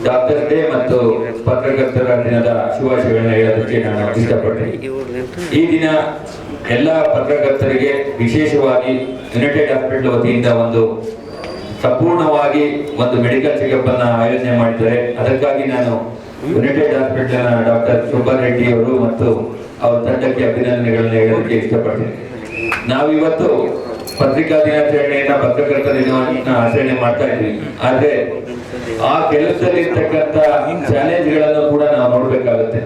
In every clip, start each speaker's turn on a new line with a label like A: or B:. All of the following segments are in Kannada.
A: ಡಾಕ್ಟರ್ ಡೇ ಮತ್ತು ಪತ್ರಕರ್ತರ ದಿನದ ಶುಭಾಶಯಗಳನ್ನ ಹೇಳೋದಕ್ಕೆ ನಾನು ಇಷ್ಟಪಡ್ತೇನೆ. ಈ ದಿನ ಎಲ್ಲ ಪತ್ರಕರ್ತರಿಗೆ ವಿಶೇಷವಾಗಿ ಯುನೈಟೆಡ್ ಹಾಸ್ಪಿಟಲ್ ವತಿಯಿಂದ ಒಂದು ಸಂಪೂರ್ಣವಾಗಿ ಒಂದು ಮೆಡಿಕಲ್ ಚೆಕಪ್ ಅನ್ನ ಆಯೋಜನೆ ಮಾಡಿದ್ದಾರೆ. ಅದಕ್ಕಾಗಿ ನಾನು ಯುನೈಟೆಡ್ ಹಾಸ್ಪಿಟಲ್ ಡಾಕ್ಟರ್ ಸುಬ್ಬಾರೆಡ್ಡಿ ಅವರು ಮತ್ತು ಅವರ ತಂಡಕ್ಕೆ ಅಭಿನಂದನೆಗಳನ್ನ ಹೇಳೋದಕ್ಕೆ ಇಷ್ಟಪಡ್ತೇನೆ. ನಾವಿವತ್ತು ಪತ್ರಿಕಾ ದಿನಾಚರಣೆಯನ್ನ ಪತ್ರಕರ್ತರ ದಿನವನ್ನ ಆಚರಣೆ ಮಾಡ್ತಾ ಇದ್ವಿ. ಆದ್ರೆ ಆ ಕೆಲಸದಲ್ಲಿರ್ತಕ್ಕಂಥ ಚಾಲೆಂಜ್ಗಳನ್ನು ಕೂಡ ನಾವು ನೋಡ್ಬೇಕಾಗುತ್ತೆ.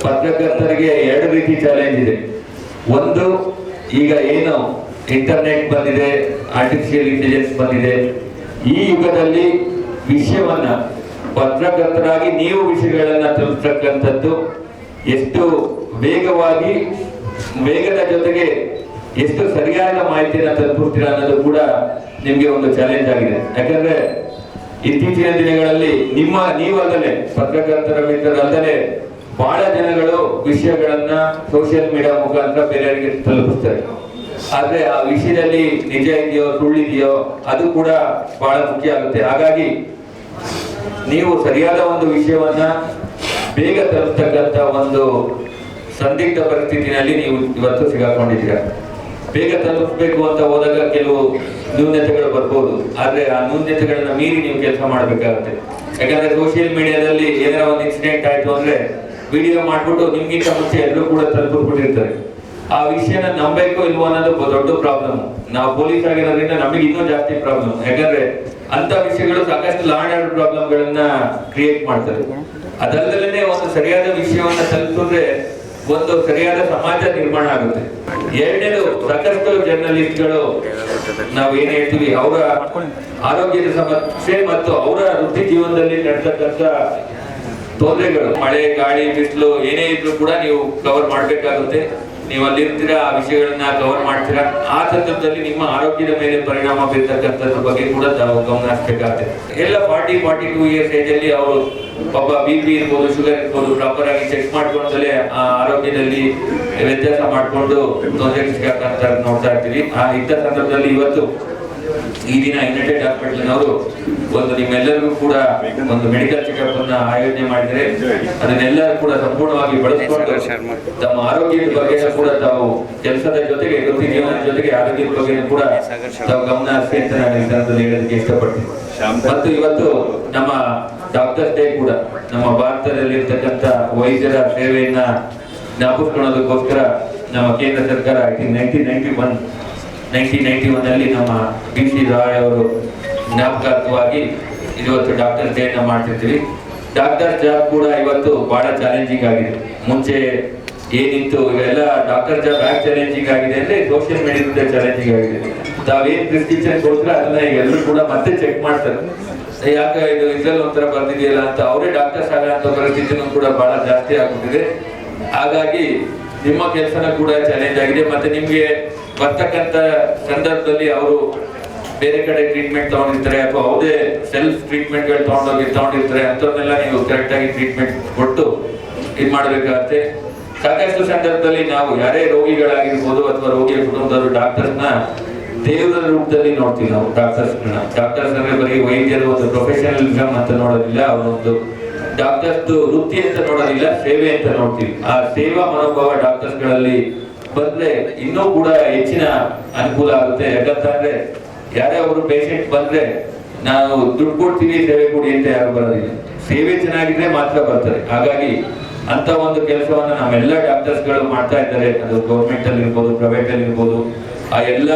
A: ಪತ್ರಕರ್ತರಿಗೆ ಎರಡು ರೀತಿ ಚಾಲೆಂಜ್ ಇದೆ. ಒಂದು, ಈಗ ಏನು ಇಂಟರ್ನೆಟ್ ಬಂದಿದೆ, ಆರ್ಟಿಫಿಷಿಯಲ್ ಇಂಟೆಲಿಜೆನ್ಸ್ ಬಂದಿದೆ, ಈ ಯುಗದಲ್ಲಿ ವಿಷಯವನ್ನ ಪತ್ರಕರ್ತರಾಗಿ ನೀವು ವಿಷಯಗಳನ್ನ ತಿಳಿಸ್ತಕ್ಕಂಥದ್ದು ಎಷ್ಟು ವೇಗವಾಗಿ, ವೇಗದ ಜೊತೆಗೆ ಎಷ್ಟು ಸರಿಯಾದ ಮಾಹಿತಿಯನ್ನು ತಲುಪಿಸ್ತೀರಾ ಅನ್ನೋದು ಕೂಡ ನಿಮ್ಗೆ ಒಂದು ಚಾಲೆಂಜ್ ಆಗಿದೆ. ಯಾಕಂದ್ರೆ ಇತ್ತೀಚಿನ ದಿನಗಳಲ್ಲಿ ನೀವಲ್ಲದೆ ಪತ್ರಕರ್ತರ ಮಿತ್ರರಲ್ಲದೆ ಬಹಳ ಜನಗಳು ವಿಷಯಗಳನ್ನ ಸೋಷಿಯಲ್ ಮೀಡಿಯಾ ಮುಖಾಂತರ ಬೇರೆಯವರಿಗೆ ತಲುಪಿಸ್ತಾರೆ. ಆದ್ರೆ ಆ ವಿಷಯದಲ್ಲಿ ನಿಜ ಇದೆಯೋ ಸುಳ್ಳಿದೆಯೋ ಅದು ಕೂಡ ಬಹಳ ಮುಖ್ಯ ಆಗುತ್ತೆ. ಹಾಗಾಗಿ ನೀವು ಸರಿಯಾದ ಒಂದು ವಿಷಯವನ್ನ ಬೇಗ ತಲುಪತಕ್ಕಂತ ಒಂದು ಸಂದಿಗ್ಧ ಪರಿಸ್ಥಿತಿನಲ್ಲಿ ನೀವು ಇವತ್ತು ಸಿಗಾಕೊಂಡಿದ್ದೀರಾ. ಬೇಗ ತಲುಪಬೇಕು ಅಂತ ಹೋದಾಗ ಕೆಲವು ನ್ಯೂನತೆಗಳು ಬರ್ಬೋದು. ಆದ್ರೆ ಆ ನ್ಯೂನತೆಗಳನ್ನ ಮೀರಿ ನೀವು ಕೆಲಸ ಮಾಡ್ಬೇಕಾಗುತ್ತೆ. ಯಾಕಂದ್ರೆ ಸೋಷಿಯಲ್ ಮೀಡಿಯಾದಲ್ಲಿ ಏನಾರ ಒಂದು ಇನ್ಸಿಡೆಂಟ್ ಆಯ್ತು ಅಂದ್ರೆ ವಿಡಿಯೋ ಮಾಡ್ಬಿಟ್ಟು ನಿಮ್ಗಿಂತ ಮುಂಚೆ ಎಲ್ಲರೂ ಕೂಡ ತಲುಪಿಸ್ಬಿಟ್ಟಿರ್ತಾರೆ. ಆ ವಿಷಯನ ನಂಬಬೇಕು ಇಲ್ವೋ ಅನ್ನೋದು ದೊಡ್ಡ ಪ್ರಾಬ್ಲಮ್. ನಾವು ಪೊಲೀಸ್ ಆಗಿರೋದ್ರಿಂದ ನಮಗೆ ಇನ್ನೂ ಜಾಸ್ತಿ ಪ್ರಾಬ್ಲಮ್. ಯಾಕಂದ್ರೆ ಅಂತ ವಿಷಯಗಳು ಸಾಕಷ್ಟು ಲಾಂಡ್ ಆರ್ಡರ್ ಪ್ರಾಬ್ಲಮ್ ಗಳನ್ನ ಕ್ರಿಯೇಟ್ ಮಾಡ್ತಾರೆ. ಅದಲ್ಲದೆ ಒಂದು ಸರಿಯಾದ ವಿಷಯವನ್ನ ತಲುಪಿದ್ರೆ ಒಂದು ಸರಿಯಾದ ಸಮಾಜ ನಿರ್ಮಾಣ ಆಗುತ್ತೆ. ಎರಡನೇದು, ಸಾಕಷ್ಟು ಜರ್ನಲಿಸ್ಟ್ಗಳು ನಾವು ಏನ್ ಹೇಳ್ತೀವಿ, ಅವರ ಆರೋಗ್ಯದ ಸಮಸ್ಯೆ ಮತ್ತು ಅವರ ವೃತ್ತಿ ಜೀವನದಲ್ಲಿ ನಡೆತಕ್ಕಂಥ ತೊಂದರೆಗಳು, ಮಳೆ ಗಾಳಿ ಬಿಸಿಲು ಏನೇ ಇದ್ರೂ ಕೂಡ ನೀವು ಕವರ್ ಮಾಡ್ಬೇಕಾಗುತ್ತೆ. ನೀವು ಅಲ್ಲಿರ್ತೀರಾ, ಆ ವಿಷಯಗಳನ್ನ ಕವರ್ ಮಾಡ್ತೀರಾ. ಆ ಸಂದರ್ಭದಲ್ಲಿ ನಿಮ್ಮ ಆರೋಗ್ಯದ ಮೇಲೆ ಪರಿಣಾಮ ಬೀರ್ತಕ್ಕಂಥದ್ರ ಬಗ್ಗೆ ಕೂಡ ತಾವು ಗಮನ ಹರಿಸಬೇಕಾಗುತ್ತೆ. ಎಲ್ಲ 40-42 ಇಯರ್ಸ್ ಏಜ್ ಅಲ್ಲಿ ಅವರು ಒಬ್ಬ BP ಇರ್ಬೋದು, ಶುಗರ್ ಇರ್ಬೋದು, ಪ್ರಾಪರ್ ಆಗಿ ಚೆಕ್ ಮಾಡ್ಕೊಂಡಲೇ ಆ ಆರೋಗ್ಯದಲ್ಲಿ ವ್ಯತ್ಯಾಸ ಮಾಡಿಕೊಂಡು ತೊಂದರೆ ಸಿಗಕ್ಕಂತ ನೋಡ್ತಾ ಇರ್ತೀವಿ. ಇಂಥ ಸಂದರ್ಭದಲ್ಲಿ ಇವತ್ತು ಈ ದಿನ ಯುನೈಟೆಡ್ ಹಾಸ್ಪಿಟಲ್ನವರು ಒಂದು ನಿಮ್ಮೆಲ್ಲರಿಗೂ ಕೂಡ ಒಂದು ಮೆಡಿಕಲ್ ಚೆಕಪ್ ಅನ್ನ ಆಯೋಜನೆ ಮಾಡಿದರೆ ಅದನ್ನೆಲ್ಲರೂ ಕೂಡ ಸಂಪೂರ್ಣವಾಗಿ ಬಳಸಿಕೊಂಡು ತಮ್ಮ ಆರೋಗ್ಯದ ಬಗ್ಗೆ ಕೂಡ ತಾವು ಕೆಲಸದ ಜೊತೆಗೆ ವೃತ್ತಿ ಜೀವನದ ಜೊತೆಗೆ ಆರೋಗ್ಯದ ಬಗ್ಗೆ ಕೂಡ ತಾವು ಗಮನ ಹರಿಸಿ ಅಂತ ನಾನು ಈ ಸಂದರ್ಭದಲ್ಲಿ ಹೇಳೋದಕ್ಕೆ ಇಷ್ಟಪಡ್ತೀನಿ. ಮತ್ತು ಇವತ್ತು ನಮ್ಮ ಡಾಕ್ಟರ್ ಡೇ ಕೂಡ ನಮ್ಮ ಭಾರತದಲ್ಲಿ ಇರ್ತಕ್ಕಂಥ ವೈದ್ಯರ ಸೇವೆಯನ್ನ ಜ್ಞಾಪಿಸ್ಕೊಳ್ಳೋದಕ್ಕೋಸ್ಕರ ನಮ್ಮ ಕೇಂದ್ರ ಸರ್ಕಾರ 1991 ಅಲ್ಲಿ ನಮ್ಮ BC ರಾಯ್ ಅವರು ಜ್ಞಾಪಕಾರ್ಥವಾಗಿ ಇವತ್ತು ಡಾಕ್ಟರ್ ಡೇ ನ ಮಾಡ್ತಿರ್ತೀವಿ. ಡಾಕ್ಟರ್ ಜಾಬ್ ಕೂಡ ಇವತ್ತು ಬಹಳ ಚಾಲೆಂಜಿಂಗ್ ಆಗಿದೆ. ಮುಂಚೆ ಏನಿತ್ತು, ಇವೆಲ್ಲ ಡಾಕ್ಟರ್ ಜಾಬ್ ಯಾಕೆ ಚಾಲೆಂಜಿಂಗ್ ಆಗಿದೆ ಅಂದ್ರೆ ಸೋಷಿಯಲ್ ಮೀಡಿಯಾದ ಚಾಲೆಂಜಿಂಗ್ ಆಗಿದೆ. ತಾವೇನ್ ಪ್ರಿಸ್ಕ್ರಿಪ್ಷನ್ ಕೊಡ್ತಾರೆ ಅದನ್ನ ಎಲ್ಲರೂ ಕೂಡ ಮತ್ತೆ ಚೆಕ್ ಮಾಡ್ತಾರೆ. ಯಾಕೆ ಇದು ಇದ್ರಲ್ಲಿ ಒಂಥರ ಬರ್ದಿದೆಯಲ್ಲ ಅಂತ ಅವರೇ ಡಾಕ್ಟರ್ಸ್ ಆಗಂತ ಪರಿಸ್ಥಿತಿನೂ ಕೂಡ ಬಹಳ ಜಾಸ್ತಿ ಆಗ್ಬಿಟ್ಟಿದೆ. ಹಾಗಾಗಿ ನಿಮ್ಮ ಕೆಲಸನ ಕೂಡ ಚಾಲೆಂಜ್ ಆಗಿದೆ. ಮತ್ತೆ ನಿಮ್ಗೆ ಬರ್ತಕ್ಕಂಥ ಸಂದರ್ಭದಲ್ಲಿ ಅವರು ಬೇರೆ ಕಡೆ ಟ್ರೀಟ್ಮೆಂಟ್ ತಗೊಂಡಿರ್ತಾರೆ ಅಥವಾ ಯಾವುದೇ ಸೆಲ್ಫ್ ಟ್ರೀಟ್ಮೆಂಟ್ ಗಳು ತಗೊಂಡಿರ್ತಾರೆ. ಅಂಥವ್ರನ್ನೆಲ್ಲ ನೀವು ಕರೆಕ್ಟ್ ಆಗಿ ಟ್ರೀಟ್ಮೆಂಟ್ ಕೊಟ್ಟು ಇದು ಮಾಡಬೇಕಾಗತ್ತೆ. ಸಾಕಷ್ಟು ಸಂದರ್ಭದಲ್ಲಿ ನಾವು ಯಾರೇ ರೋಗಿಗಳಾಗಿರ್ಬೋದು ಅಥವಾ ರೋಗಿಯ ಕುಟುಂಬದವರು ಡಾಕ್ಟರ್ಸ್ನ ದೇವರ ರೂಪದಲ್ಲಿ ನೋಡ್ತೀವಿ. ನಾವು ಡಾಕ್ಟರ್ಸ್ ಅಂದ್ರೆ ಬರೀ ವೈದ್ಯರು ಒಂದು ಪ್ರೊಫೆಷನಲಿಸಮ್ ಅಂತ ನೋಡೋದಿಲ್ಲ, ಅವರೊಂದು ಡಾಕ್ಟರ್ಸ್ ವೃತ್ತಿ ಅಂತ ನೋಡೋದಿಲ್ಲ, ಸೇವೆ ಅಂತ ನೋಡ್ತೀವಿ. ಆ ಸೇವಾ ಮನೋಭಾವ ಡಾಕ್ಟರ್ಸ್ ಗಳಲ್ಲಿ ಬಂದ್ರೆ ಇನ್ನೂ ಕೂಡ ಹೆಚ್ಚಿನ ಅನುಕೂಲ ಆಗುತ್ತೆ. ಯಾಕಂತಂದ್ರೆ ಯಾರೇ ಒಬ್ರು ಪೇಷಂಟ್ ಬಂದ್ರೆ ನಾವು ದುಡ್ಡು ಕೊಡ್ತೀವಿ ಸೇವೆ ಕೊಡಿ ಅಂತ ಯಾರು ಬರೋದಿಲ್ಲ, ಸೇವೆ ಚೆನ್ನಾಗಿದ್ರೆ ಮಾತ್ರ ಬರ್ತಾರೆ. ಹಾಗಾಗಿ ಅಂತ ಒಂದು ಕೆಲಸವನ್ನ ನಾವೆಲ್ಲ ಡಾಕ್ಟರ್ಸ್ ಗಳು ಮಾಡ್ತಾ ಇದ್ದಾರೆ. ಅದು ಗೌರ್ಮೆಂಟ್ ಅಲ್ಲಿ ಇರ್ಬೋದು, ಪ್ರೈವೇಟ್ ಅಲ್ಲಿ ಇರ್ಬೋದು. ಆ ಎಲ್ಲ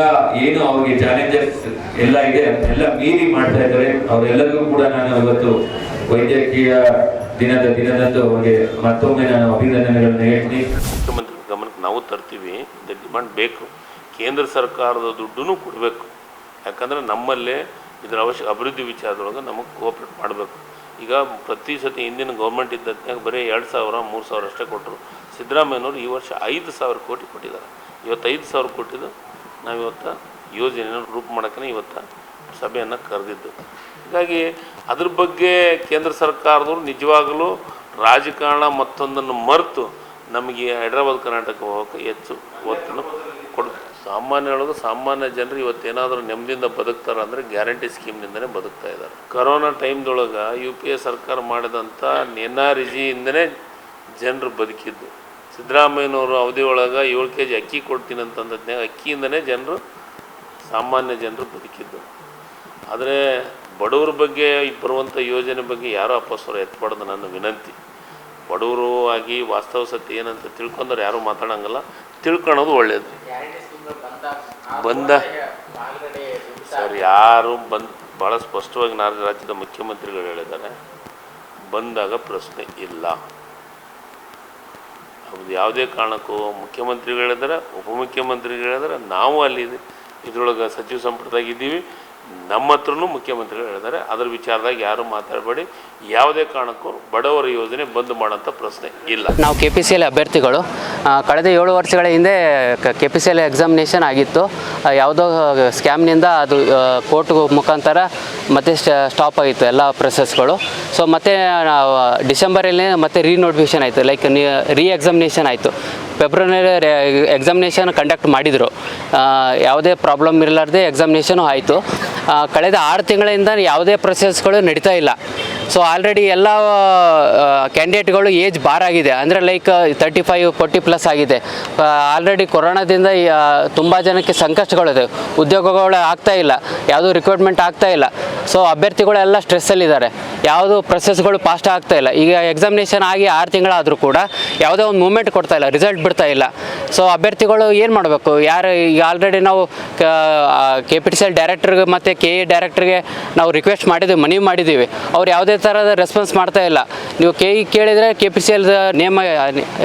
A: ಏನು ಅವ್ರಿಗೆ ಚಾಲೆಂಜಸ್ ಎಲ್ಲ ಇದೆ ಎಲ್ಲ ಮೀರಿ ಮಾಡ್ತಾ ಇದ್ದಾರೆ. ಅವರೆಲ್ಲರಿಗೂ ಕೂಡ ನಾನು ಇವತ್ತು ವೈದ್ಯಕೀಯ ದಿನದಂದು ಅವರಿಗೆ ಮತ್ತೊಮ್ಮೆ ನಾನು ಅಭಿನಂದನೆಗಳನ್ನ ಹೇಳ್ತೀನಿ.
B: ಮುಖ್ಯಮಂತ್ರಿ ಗಮನಕ್ಕೆ ನಾವು ತರ್ತೀವಿ. ಡಿಮಾಂಡ್ ಬೇಕು, ಕೇಂದ್ರ ಸರ್ಕಾರದ ದುಡ್ಡು ಕೊಡಬೇಕು. ಯಾಕಂದರೆ ನಮ್ಮಲ್ಲೇ ಇದರ ಅಭಿವೃದ್ಧಿ ವಿಚಾರದೊಳಗೆ ನಮಗೆ ಕೋಆಪ್ರೇಟ್ ಮಾಡಬೇಕು. ಈಗ ಪ್ರತಿ ಸತಿ ಹಿಂದಿನ ಗೌರ್ಮೆಂಟ್ ಇದ್ದಕ್ಕೆ ಬರೀ 2,000-3,000 ಅಷ್ಟೇ ಕೊಟ್ಟರು. ಸಿದ್ದರಾಮಯ್ಯನವರು ಈ ವರ್ಷ 5,000 ಕೋಟಿ ಕೊಟ್ಟಿದ್ದಾರೆ. ಇವತ್ತು 5,000 ಕೋಟಿದು ನಾವಿವತ್ತು ಯೋಜನೆಯನ್ನು ರೂಪ ಮಾಡೋಕ್ಕೆ ಇವತ್ತು ಸಭೆಯನ್ನು ಕರೆದಿದ್ದು. ಹೀಗಾಗಿ ಅದ್ರ ಬಗ್ಗೆ ಕೇಂದ್ರ ಸರ್ಕಾರದವರು ನಿಜವಾಗಲೂ ರಾಜಕಾರಣ ಮತ್ತೊಂದನ್ನು ಮರೆತು ನಮಗೆ ಹೈದರಾಬಾದ್ ಕರ್ನಾಟಕ ಹೋಗೋಕ್ಕೆ ಹೆಚ್ಚು ಒತ್ತನ್ನು ಸಾಮಾನ್ಯೊಳಗೆ ಸಾಮಾನ್ಯ ಜನರು ಇವತ್ತೇನಾದರೂ ನೆಮ್ಮದಿಯಿಂದ ಬದುಕ್ತಾರೆ ಅಂದರೆ ಗ್ಯಾರಂಟಿ ಸ್ಕೀಮ್ನಿಂದನೇ ಬದುಕ್ತಾ ಇದ್ದಾರೆ. ಕರೋನಾ ಟೈಮ್ದೊಳಗೆ UPA ಸರ್ಕಾರ ಮಾಡಿದಂಥ NREGಯಿಂದನೇ ಜನರು ಬದುಕಿದ್ದು. ಸಿದ್ದರಾಮಯ್ಯನವರು ಅವಧಿ ಒಳಗೆ 7 kg ಅಕ್ಕಿ ಕೊಡ್ತೀನಿ ಅಂತಂದದ್ನೇ ಅಕ್ಕಿಯಿಂದನೇ ಸಾಮಾನ್ಯ ಜನರು ಬದುಕಿದ್ದು. ಆದರೆ ಬಡವ್ರ ಬಗ್ಗೆ ಬರುವಂಥ ಯೋಜನೆ ಬಗ್ಗೆ ಯಾರೂ ಅಪಸ್ವರ ಎತ್ತಬಾರ್ದು ನನ್ನ ವಿನಂತಿ. ಬಡವರು ಆಗಿ ವಾಸ್ತವ ಸತ್ಯ ಏನಂತ ತಿಳ್ಕೊಂಡ್ರೆ ಯಾರೂ ಮಾತಾಡೋಂಗಲ್ಲ, ತಿಳ್ಕೊಳೋದು ಒಳ್ಳೆಯದು. ಸರ್ ಯಾರು ಭಾಳ ಸ್ಪಷ್ಟವಾಗಿ ರಾಜ್ಯದ ಮುಖ್ಯಮಂತ್ರಿಗಳು ಹೇಳಿದ್ದಾರೆ, ಬಂದಾಗ ಪ್ರಶ್ನೆ ಇಲ್ಲ. ಅದು ಯಾವುದೇ ಕಾರಣಕ್ಕೂ ಮುಖ್ಯಮಂತ್ರಿಗಳು ಹೇಳಿದ್ರೆ, ಉಪಮುಖ್ಯಮಂತ್ರಿಗಳು ಹೇಳಿದ್ರೆ, ನಾವು ಅಲ್ಲಿ ಇದ್ರೊಳಗೆ ಸಚಿವ ಸಂಪುಟದಾಗಿದ್ದೀವಿ, ನಮ್ಮ ಹತ್ರನೂ ಮುಖ್ಯಮಂತ್ರಿಗಳು ಹೇಳಿದ್ದಾರೆ. ಅದರ ವಿಚಾರದಾಗ ಯಾರು ಮಾತಾಡಬೇಡಿ. ಯಾವುದೇ ಕಾರಣಕ್ಕೂ ಬಡವರ ಯೋಜನೆ ಬಂದ್ ಮಾಡೋಂಥ ಪ್ರಶ್ನೆ ಇಲ್ಲ.
C: ನಾವು KPCL ಅಭ್ಯರ್ಥಿಗಳು ಕಳೆದ 7 ವರ್ಷಗಳ ಹಿಂದೆ KPCL ಎಕ್ಸಾಮಿನೇಷನ್ ಆಗಿತ್ತು. ಯಾವುದೋ ಸ್ಕ್ಯಾಮ್ನಿಂದ ಅದು ಕೋರ್ಟ್ ಮುಖಾಂತರ ಮತ್ತೆ ಸ್ಟಾಪ್ ಆಗಿತ್ತು ಎಲ್ಲ ಪ್ರೊಸೆಸ್ಗಳು. ಸೊ ಮತ್ತೆ ಡಿಸೆಂಬರಲ್ಲಿ ಮತ್ತೆ ರೀನೋಟಿಫಿಕೇಷನ್ ಆಯಿತು, ಲೈಕ್ ಎಕ್ಸಾಮಿನೇಷನ್ ಆಯಿತು. ಫೆಬ್ರವರಿಯಲ್ಲಿ ಎಕ್ಸಾಮಿನೇಷನ್ ಕಂಡಕ್ಟ್ ಮಾಡಿದರು. ಯಾವುದೇ ಪ್ರಾಬ್ಲಮ್ ಇರಲಾರ್ದೆ ಎಕ್ಸಾಮಿನೇಷನು ಆಯಿತು. ಕಳೆದ 6 ತಿಂಗಳಿಂದ ಯಾವುದೇ ಪ್ರೊಸೆಸ್ಗಳು ನಡೀತಾ ಇಲ್ಲ. ಸೊ ಆಲ್ರೆಡಿ ಎಲ್ಲ ಕ್ಯಾಂಡಿಡೇಟ್ಗಳು ಏಜ್ ಬಾರ್ ಆಗಿದೆ, ಅಂದರೆ ಲೈಕ್ 35-40+ ಆಗಿದೆ. ಆಲ್ರೆಡಿ ಕೊರೋನಾದಿಂದ ತುಂಬ ಜನಕ್ಕೆ ಸಂಕಷ್ಟಗಳಿದೆ, ಉದ್ಯೋಗಗಳು ಆಗ್ತಾ ಇಲ್ಲ, ಯಾವುದೂ ರಿಕ್ರೂಟ್ಮೆಂಟ್ ಆಗ್ತಾ ಇಲ್ಲ. ಸೊ ಅಭ್ಯರ್ಥಿಗಳೆಲ್ಲ ಸ್ಟ್ರೆಸ್ಸಲ್ಲಿದ್ದಾರೆ, ಯಾವುದು ಪ್ರೊಸೆಸ್ಗಳು ಫಾಸ್ಟ್ ಆಗ್ತಾ ಇಲ್ಲ. ಈಗ ಎಕ್ಸಾಮಿನೇಷನ್ ಆಗಿ 6 ತಿಂಗಳಾದರೂ ಕೂಡ ಯಾವುದೇ ಒಂದು ಮೂಮೆಂಟ್ ಕೊಡ್ತಾ ಇಲ್ಲ, ರಿಸಲ್ಟ್ ಬಿಡ್ತಾ ಇಲ್ಲ. ಸೊ ಅಭ್ಯರ್ಥಿಗಳು ಏನು ಮಾಡಬೇಕು? ಈಗ ಆಲ್ರೆಡಿ ನಾವು KPTCL ಡೈರೆಕ್ಟ್ರಿಗೆ ಮತ್ತು KE ಡೈರೆಕ್ಟ್ರಿಗೆ ನಾವು ರಿಕ್ವೆಸ್ಟ್ ಮಾಡಿದ್ದೀವಿ, ಮನವಿ ಮಾಡಿದ್ದೀವಿ. ಅವ್ರು ಯಾವುದೇ ಥರದ ರೆಸ್ಪಾನ್ಸ್ ಮಾಡ್ತಾ ಇಲ್ಲ. ನೀವು KE ಕೇಳಿದರೆ KPTCL ನೇಮ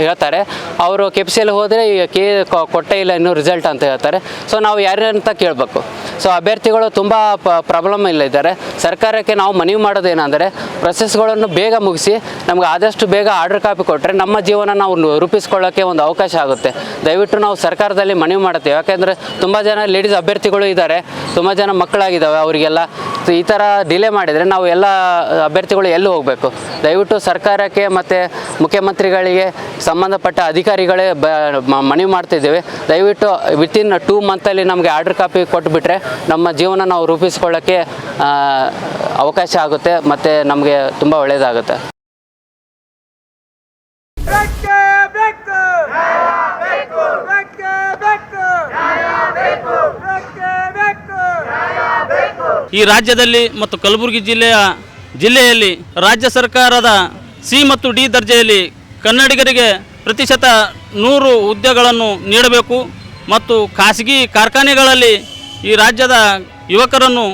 C: ಹೇಳ್ತಾರೆ, ಅವರು KPTCL ಹೋದರೆ KE ಕೊಟ್ಟೇ ಇಲ್ಲ ಇನ್ನೂ ರಿಸಲ್ಟ್ ಅಂತ ಹೇಳ್ತಾರೆ. ಸೊ ನಾವು ಯಾರಂತ ಕೇಳಬೇಕು? ಸೊ ಅಭ್ಯರ್ಥಿಗಳು ತುಂಬ ಪ್ರಾಬ್ಲಮ್ ಇದ್ದಾರೆ. ಸರ್ಕಾರಕ್ಕೆ ನಾವು ಮನವಿ ಮಾಡೋದೇನೆಂದರೆ, ಪ್ರೊಸೆಸ್ಗಳನ್ನು ಬೇಗ ಮುಗಿಸಿ ನಮ್ಗೆ ಆದಷ್ಟು ಬೇಗ ಆರ್ಡರ್ ಕಾಪಿ ಕೊಟ್ಟರೆ ನಮ್ಮ ಜೀವನ ನಾವು ರೂಪಿಸ್ಕೊಳ್ಳೋಕ್ಕೆ ಒಂದು ಅವಕಾಶ ಆಗುತ್ತೆ. ದಯವಿಟ್ಟು ನಾವು ಸರ್ಕಾರದಲ್ಲಿ ಮನವಿ ಮಾಡುತ್ತೇವೆ. ಯಾಕೆಂದರೆ ತುಂಬ ಜನ ಲೇಡೀಸ್ ಅಭ್ಯರ್ಥಿಗಳು ಇದ್ದಾರೆ, ತುಂಬ ಜನ ಮಕ್ಕಳಾಗಿದ್ದಾವೆ. ಅವರಿಗೆಲ್ಲ ಈ ಥರ ಡಿಲೇ ಮಾಡಿದರೆ ನಾವು ಎಲ್ಲ ಅಭ್ಯರ್ಥಿಗಳು ಎಲ್ಲಿ ಹೋಗಬೇಕು? ದಯವಿಟ್ಟು ಸರ್ಕಾರಕ್ಕೆ ಮತ್ತು ಮುಖ್ಯಮಂತ್ರಿಗಳಿಗೆ ಸಂಬಂಧಪಟ್ಟ ಅಧಿಕಾರಿಗಳೇ ಮನವಿ ಮಾಡ್ತಿದ್ದೇವೆ. ದಯವಿಟ್ಟು ವಿತಿನ್ 2 ಮಂತಲ್ಲಿ ನಮಗೆ ಆರ್ಡರ್ ಕಾಪಿ ಕೊಟ್ಟುಬಿಟ್ರೆ ನಮ್ಮ ಜೀವನ ನಾವು ರೂಪಿಸ್ಕೊಳ್ಳೋಕ್ಕೆ ಅವಕಾಶ ಆಗುತ್ತೆ ಮತ್ತು ನಮಗೆ ತುಂಬ ಒಳ್ಳೆಯದಾಗುತ್ತೆ.
D: ಈ ರಾಜ್ಯದಲ್ಲಿ ಮತ್ತು ಕಲಬುರಗಿ ಜಿಲ್ಲೆಯಲ್ಲಿ ರಾಜ್ಯ ಸರ್ಕಾರದ C ಮತ್ತು D ದರ್ಜೆಯಲ್ಲಿ ಕನ್ನಡಿಗರಿಗೆ ಪ್ರತಿಶತ 100 ಹುದ್ದೆಗಳನ್ನು ನೀಡಬೇಕು ಮತ್ತು ಖಾಸಗಿ ಕಾರ್ಖಾನೆಗಳಲ್ಲಿ ಈ ರಾಜ್ಯದ ಯುವಕರನ್ನು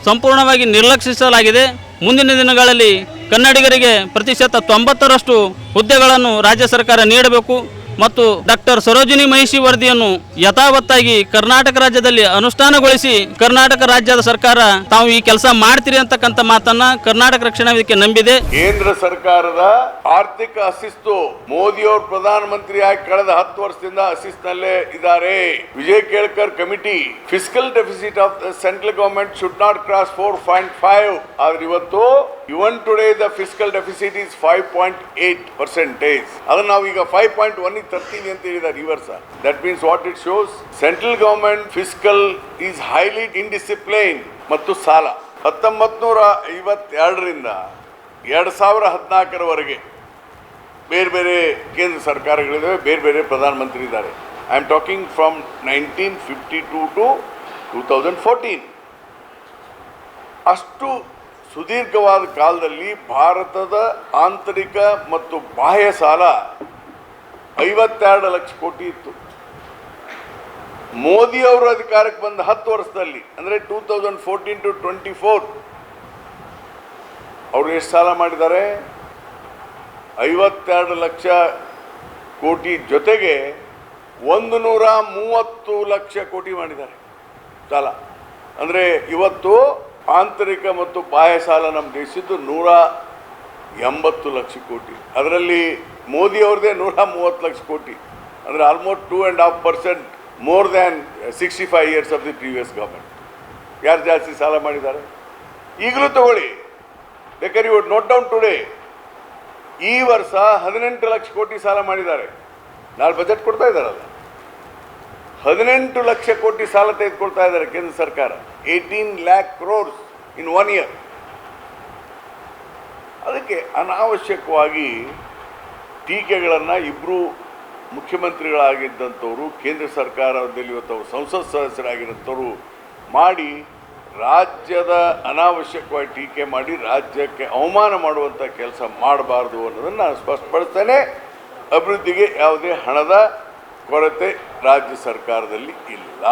D: ಸಂಪೂರ್ಣವಾಗಿ ನಿರ್ಲಕ್ಷಿಸಲಾಗಿದೆ. ಮುಂದಿನ ದಿನಗಳಲ್ಲಿ ಕನ್ನಡಿಗರಿಗೆ ಪ್ರತಿಶತ 90ರಷ್ಟು ಹುದ್ದೆಗಳನ್ನು ರಾಜ್ಯ ಸರ್ಕಾರ ನೀಡಬೇಕು ಮತ್ತು ಡಾಕ್ಟರ್ ಸರೋಜಿನಿ ಮಹಿಷಿ ವರದಿಯನ್ನು ಯಥಾವತ್ತಾಗಿ ಕರ್ನಾಟಕ ರಾಜ್ಯದಲ್ಲಿ ಅನುಷ್ಠಾನಗೊಳಿಸಿ ಕರ್ನಾಟಕ ರಾಜ್ಯದ ಸರ್ಕಾರ ತಾವು ಈ ಕೆಲಸ ಮಾಡ್ತೀರಿ ಅಂತಕ್ಕಂಥ ಮಾತನ್ನ ಕರ್ನಾಟಕ ರಕ್ಷಣಾ ವೇದಿಕೆ ನಂಬಿದೆ.
E: ಕೇಂದ್ರ ಸರ್ಕಾರದ ಆರ್ಥಿಕ ಅಶಿಸ್ತು, ಮೋದಿ ಅವರು ಪ್ರಧಾನಮಂತ್ರಿಯಾಗಿ ಕಳೆದ 10 ವರ್ಷದಿಂದ ಅಶಿಸ್ತಿನಲ್ಲೇ ಇದ್ದಾರೆ. Vijay Kelkar committee fiscal deficit of the central government should not cross 4.5. ಆದ್ರೆ ಇವತ್ತು even today the fiscal deficit is 5.8%. ಅದನ್ನ ನಾವು ಈಗ 5.1 ತರ್ತೀವಿ ಅಂತ ಹೇಳಿದ್ದಾರೆ ಈ ವರ್ಷ. That means what it shows, central government fiscal is highly indisciplined. ಮತ್ತು ಸಾಲ 1952ರಿಂದ 2014ರವರೆಗೆ ಬೇರೆ ಬೇರೆ ಕೇಂದ್ರ ಸರ್ಕಾರಗಳಿದ್ದಾವೆ, ಬೇರೆ ಬೇರೆ ಪ್ರಧಾನಮಂತ್ರಿ ಇದ್ದಾರೆ. I am talking from 1952 to 2014. ಅಷ್ಟು ಸುದೀರ್ಘವಾದ ಕಾಲದಲ್ಲಿ ಭಾರತದ ಆಂತರಿಕ ಮತ್ತು ಬಾಹ್ಯ ಸಾಲ 52 ಲಕ್ಷ ಕೋಟಿ ಇತ್ತು. ಮೋದಿ ಅವರು ಅಧಿಕಾರಕ್ಕೆ ಬಂದ 10 ವರ್ಷದಲ್ಲಿ, ಅಂದರೆ 2014 to 24, ಅವರು ಎಷ್ಟು ಸಾಲ ಮಾಡಿದ್ದಾರೆ? 52 ಲಕ್ಷ ಕೋಟಿ ಜೊತೆಗೆ 130 ಲಕ್ಷ ಕೋಟಿ ಮಾಡಿದ್ದಾರೆ ಸಾಲ. ಅಂದರೆ ಇವತ್ತು ಆಂತರಿಕ ಮತ್ತು ಬಾಹ್ಯ ಸಾಲ ನಮ್ಮ ದೇಶದ್ದು 180 ಲಕ್ಷ ಕೋಟಿ. ಅದರಲ್ಲಿ ಮೋದಿ ಅವ್ರದ್ದೇ 130 ಲಕ್ಷ ಕೋಟಿ, ಅಂದರೆ almost 2.5% more than 65 years of the previous government. ಯಾರು ಜಾಸ್ತಿ ಸಾಲ ಮಾಡಿದ್ದಾರೆ? ಈಗಲೂ ತಗೊಳ್ಳಿ, ಬೇಕಾದ್ರೆ ಇವು ನೋಟ್ ಡೌನ್ ಟುಡೇ. ಈ ವರ್ಷ 18 ಲಕ್ಷ ಕೋಟಿ ಸಾಲ ಮಾಡಿದ್ದಾರೆ. ನಾಳೆ ಬಜೆಟ್ ಕೊಡ್ತಾ ಇದ್ದಾರಲ್ಲ, 18 ಲಕ್ಷ ಕೋಟಿ ಸಾಲ ತೆಗೆದುಕೊಳ್ತಾ ಇದ್ದಾರೆ ಕೇಂದ್ರ ಸರ್ಕಾರ. 18 lakh crores ಇನ್ 1 year. ಅದಕ್ಕೆ ಅನಾವಶ್ಯಕವಾಗಿ ಟೀಕೆಗಳನ್ನು ಇಬ್ಬರು ಮುಖ್ಯಮಂತ್ರಿಗಳಾಗಿದ್ದಂಥವರು, ಕೇಂದ್ರ ಸರ್ಕಾರದಲ್ಲಿ ಇವತ್ತು ಸಂಸತ್ ಸದಸ್ಯರಾಗಿರೋಂಥವ್ರು ಮಾಡಿ ರಾಜ್ಯದ ಅನಾವಶ್ಯಕವಾಗಿ ಟೀಕೆ ಮಾಡಿ ರಾಜ್ಯಕ್ಕೆ ಅವಮಾನ ಮಾಡುವಂಥ ಕೆಲಸ ಮಾಡಬಾರ್ದು ಅನ್ನೋದನ್ನು ನಾನು ಸ್ಪಷ್ಟಪಡಿಸ್ತೇನೆ. ಅಭಿವೃದ್ಧಿಗೆ ಯಾವುದೇ ಹಣದ ಕೊರತೆ ರಾಜ್ಯ ಸರ್ಕಾರದಲ್ಲಿ ಇಲ್ಲ.